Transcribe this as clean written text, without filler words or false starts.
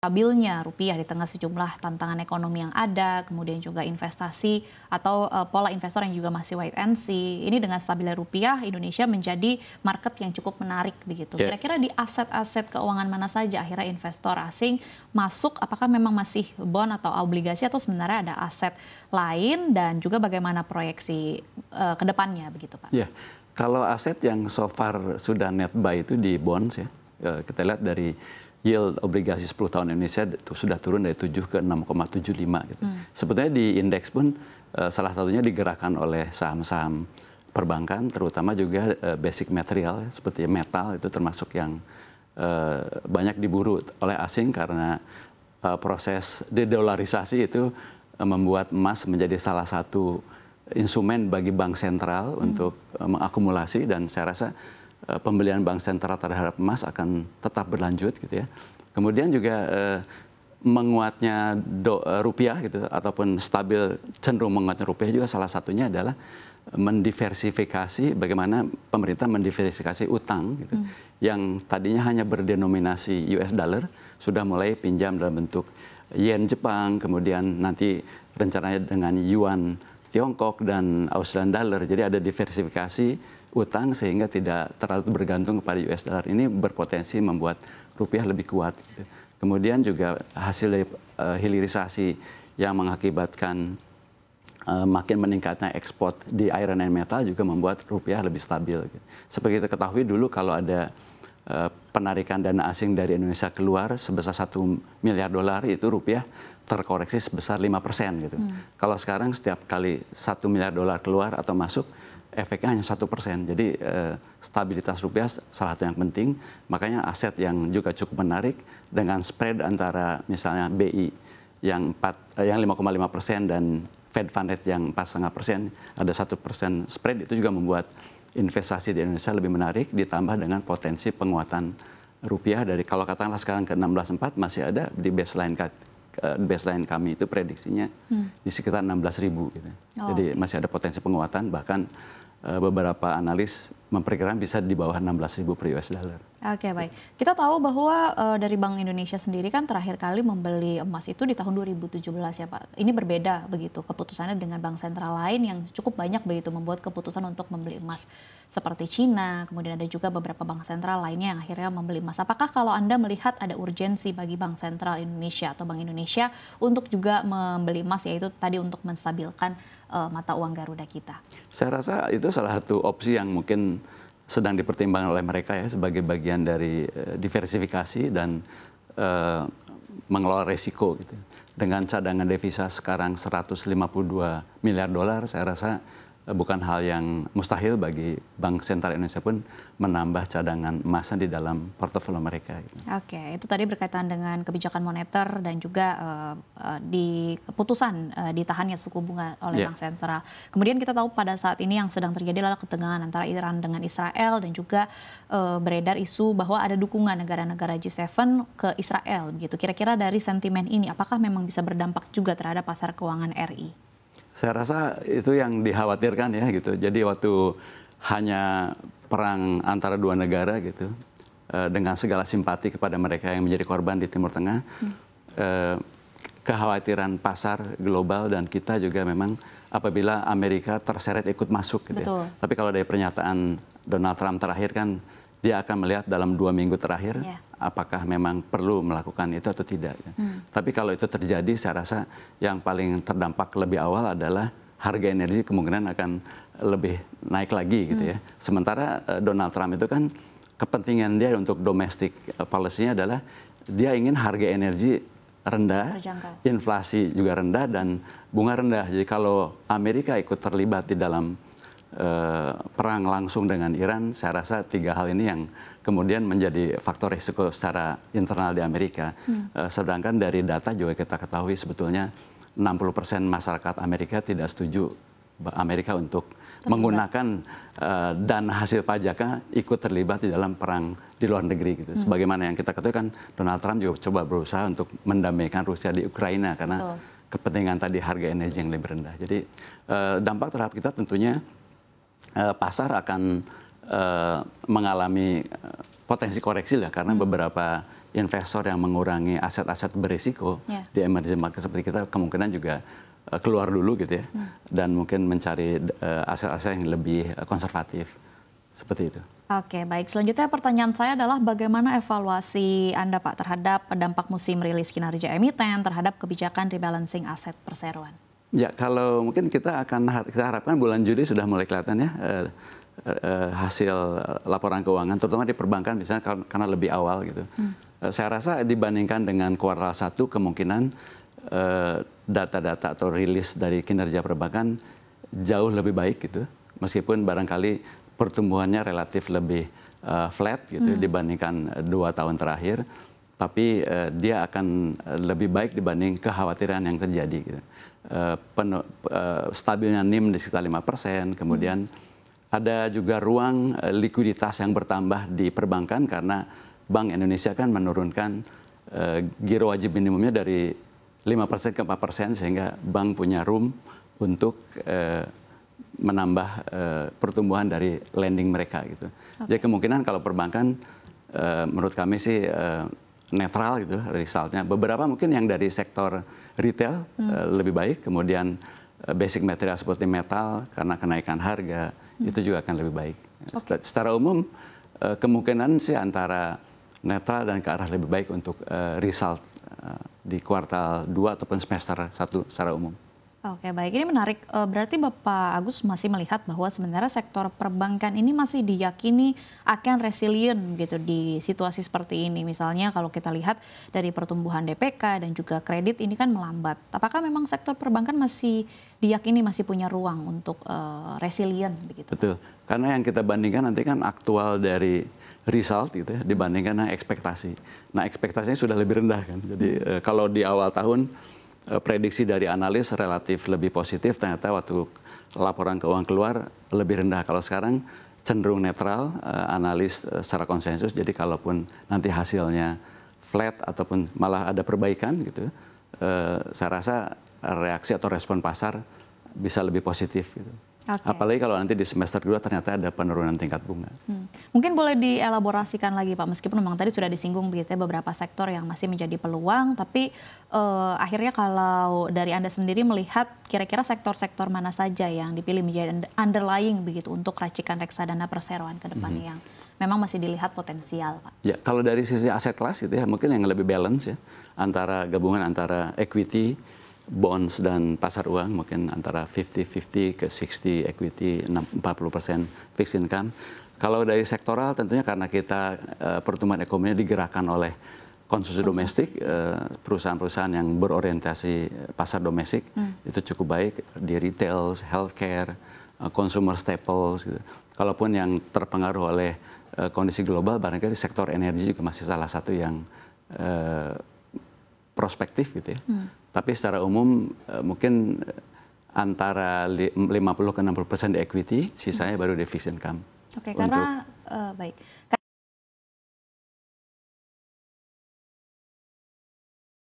Stabilnya rupiah di tengah sejumlah tantangan ekonomi yang ada, kemudian juga investasi atau pola investor yang juga masih wait and see. Ini dengan stabilnya rupiah, Indonesia menjadi market yang cukup menarik begitu. Kira-kira di aset-aset keuangan mana saja akhirnya investor asing masuk? Apakah memang masih bond atau obligasi atau sebenarnya ada aset lain dan juga bagaimana proyeksi ke depannya begitu, Pak? Ya, kalau aset yang so far sudah net buy itu di bonds ya, kita lihat dari yield obligasi 10 tahun Indonesia itu sudah turun dari 7 ke 6,75 gitu. Sebetulnya di indeks pun salah satunya digerakkan oleh saham-saham perbankan, terutama juga basic material seperti metal itu termasuk yang banyak diburu oleh asing karena proses dedolarisasi itu membuat emas menjadi salah satu instrumen bagi bank sentral untuk mengakumulasi, dan saya rasa pembelian bank sentral terhadap emas akan tetap berlanjut gitu ya. Kemudian juga menguatnya rupiah gitu ataupun stabil cenderung menguatnya rupiah juga salah satunya adalah mendiversifikasi, bagaimana pemerintah mendiversifikasi utang gitu. Yang tadinya hanya berdenominasi US dollar sudah mulai pinjam dalam bentuk yen Jepang, kemudian nanti rencananya dengan yuan Tiongkok dan Australian dollar. Jadi ada diversifikasi utang sehingga tidak terlalu bergantung kepada US dollar. Ini berpotensi membuat rupiah lebih kuat gitu. Kemudian juga hasil dari hilirisasi yang mengakibatkan makin meningkatnya ekspor di iron and metal juga membuat rupiah lebih stabil gitu. Seperti kita ketahui dulu kalau ada penarikan dana asing dari Indonesia keluar sebesar $1 miliar itu rupiah terkoreksi sebesar 5% gitu. Kalau sekarang setiap kali $1 miliar keluar atau masuk, efeknya hanya 1%. Jadi stabilitas rupiah salah satu yang penting. Makanya aset yang juga cukup menarik dengan spread antara misalnya BI yang 5,5% dan Fed Fund Rate yang 4,5%, ada 1% spread, itu juga membuat investasi di Indonesia lebih menarik, ditambah dengan potensi penguatan rupiah dari kalau katakanlah sekarang ke 16.4 masih ada di baseline kami itu prediksinya di sekitar 16.000 gitu. Jadi masih ada potensi penguatan, bahkan beberapa analis memperkirakan bisa di bawah 16.000 per US dollar. Oke, baik. Kita tahu bahwa dari Bank Indonesia sendiri kan terakhir kali membeli emas itu di tahun 2017 ya Pak. Ini berbeda begitu keputusannya dengan bank sentral lain yang cukup banyak begitu membuat keputusan untuk membeli emas. Seperti Cina, kemudian ada juga beberapa bank sentral lainnya yang akhirnya membeli emas. Apakah kalau Anda melihat ada urgensi bagi Bank Sentral Indonesia atau Bank Indonesia untuk juga membeli emas, yaitu tadi untuk menstabilkan mata uang Garuda kita? Saya rasa itu salah satu opsi yang mungkin sedang dipertimbangkan oleh mereka ya sebagai bagian dari diversifikasi dan mengelola resiko gitu. Dengan cadangan devisa sekarang 152 miliar dolar, saya rasa bukan hal yang mustahil bagi Bank Sentral Indonesia pun menambah cadangan emasnya di dalam portofolio mereka. Oke, itu tadi berkaitan dengan kebijakan moneter dan juga di keputusan ditahannya suku bunga oleh Bank Sentral. Kemudian kita tahu pada saat ini yang sedang terjadi adalah ketegangan antara Iran dengan Israel dan juga beredar isu bahwa ada dukungan negara-negara G7 ke Israel. Begitu. Kira-kira dari sentimen ini, apakah memang bisa berdampak juga terhadap pasar keuangan RI? Saya rasa itu yang dikhawatirkan ya gitu. Jadi waktu hanya perang antara dua negara gitu, dengan segala simpati kepada mereka yang menjadi korban di Timur Tengah, kekhawatiran pasar global dan kita juga memang apabila Amerika terseret ikut masuk gitu ya. Tapi kalau dari pernyataan Donald Trump terakhir kan dia akan melihat dalam 2 minggu terakhir apakah memang perlu melakukan itu atau tidak. Tapi kalau itu terjadi, saya rasa yang paling terdampak lebih awal adalah harga energi kemungkinan akan lebih naik lagi gitu ya. Sementara Donald Trump itu kan kepentingan dia untuk domestic policy-nya adalah dia ingin harga energi rendah, inflasi juga rendah dan bunga rendah. Jadi kalau Amerika ikut terlibat di dalam perang langsung dengan Iran, saya rasa 3 hal ini yang kemudian menjadi faktor risiko secara internal di Amerika. Sedangkan dari data juga kita ketahui sebetulnya 60% masyarakat Amerika tidak setuju Amerika untuk menggunakan dana hasil pajaknya ikut terlibat di dalam perang di luar negeri gitu. Sebagaimana yang kita ketahui kan Donald Trump juga coba berusaha untuk mendamaikan Rusia di Ukraina karena kepentingan tadi harga energi yang lebih rendah. Jadi dampak terhadap kita tentunya pasar akan mengalami potensi koreksi lah karena beberapa investor yang mengurangi aset-aset berisiko di emerging market seperti kita kemungkinan juga keluar dulu gitu ya dan mungkin mencari aset-aset yang lebih konservatif seperti itu. Oke, baik. Selanjutnya pertanyaan saya adalah bagaimana evaluasi Anda Pak terhadap dampak musim rilis kinerja emiten terhadap kebijakan rebalancing aset perseroan? Ya, kalau mungkin kita harapkan bulan Juli sudah mulai kelihatan ya hasil laporan keuangan, terutama di perbankan misalnya karena lebih awal gitu. Saya rasa dibandingkan dengan kuartal 1 kemungkinan data-data atau rilis dari kinerja perbankan jauh lebih baik gitu, meskipun barangkali pertumbuhannya relatif lebih flat gitu dibandingkan 2 tahun terakhir, tapi dia akan lebih baik dibanding kekhawatiran yang terjadi gitu. Stabilnya NIM di sekitar 5%, kemudian ada juga ruang likuiditas yang bertambah di perbankan karena Bank Indonesia kan menurunkan giro wajib minimumnya dari 5% ke 4% sehingga bank punya room untuk menambah pertumbuhan dari lending mereka gitu. Jadi kemungkinan kalau perbankan menurut kami sih netral gitu resultnya. Beberapa mungkin yang dari sektor retail lebih baik, kemudian basic material seperti metal karena kenaikan harga itu juga akan lebih baik. Secara umum kemungkinan sih antara netral dan ke arah lebih baik untuk result di kuartal 2 ataupun semester 1 secara umum. Oke, baik. Ini menarik. Berarti Bapak Agus masih melihat bahwa sebenarnya sektor perbankan ini masih diyakini akan resilient gitu di situasi seperti ini. Misalnya kalau kita lihat dari pertumbuhan DPK dan juga kredit ini kan melambat. Apakah memang sektor perbankan masih diyakini masih punya ruang untuk resilient begitu? Betul. Karena yang kita bandingkan nanti kan aktual dari result gitu ya, dibandingkan dengan ekspektasi. Nah, ekspektasinya sudah lebih rendah kan. Jadi kalau di awal tahun prediksi dari analis relatif lebih positif, ternyata waktu laporan keuangan keluar lebih rendah. Kalau sekarang cenderung netral, analis secara konsensus, jadi kalaupun nanti hasilnya flat ataupun malah ada perbaikan gitu, saya rasa reaksi atau respon pasar bisa lebih positif gitu. Apalagi kalau nanti di semester 2 ternyata ada penurunan tingkat bunga. Mungkin boleh dielaborasikan lagi Pak, meskipun memang tadi sudah disinggung begitu ya beberapa sektor yang masih menjadi peluang, tapi akhirnya kalau dari Anda sendiri melihat kira-kira sektor-sektor mana saja yang dipilih menjadi underlying begitu untuk racikan reksadana perseroan ke depannya yang memang masih dilihat potensial Pak? Ya, kalau dari sisi aset kelas gitu ya mungkin yang lebih balance ya, antara gabungan antara equity, bonds dan pasar uang mungkin antara 50-50 ke 60 equity, 40% fixed income. Kalau dari sektoral tentunya karena kita pertumbuhan ekonominya digerakkan oleh konsumsi domestik, perusahaan-perusahaan yang berorientasi pasar domestik itu cukup baik di retail, healthcare, consumer staples gitu. Kalaupun yang terpengaruh oleh kondisi global barangkali sektor energi juga masih salah satu yang prospektif gitu ya. Tapi secara umum mungkin antara 50 ke 60% di equity, sisanya baru di fixed income. Oke, karena baik.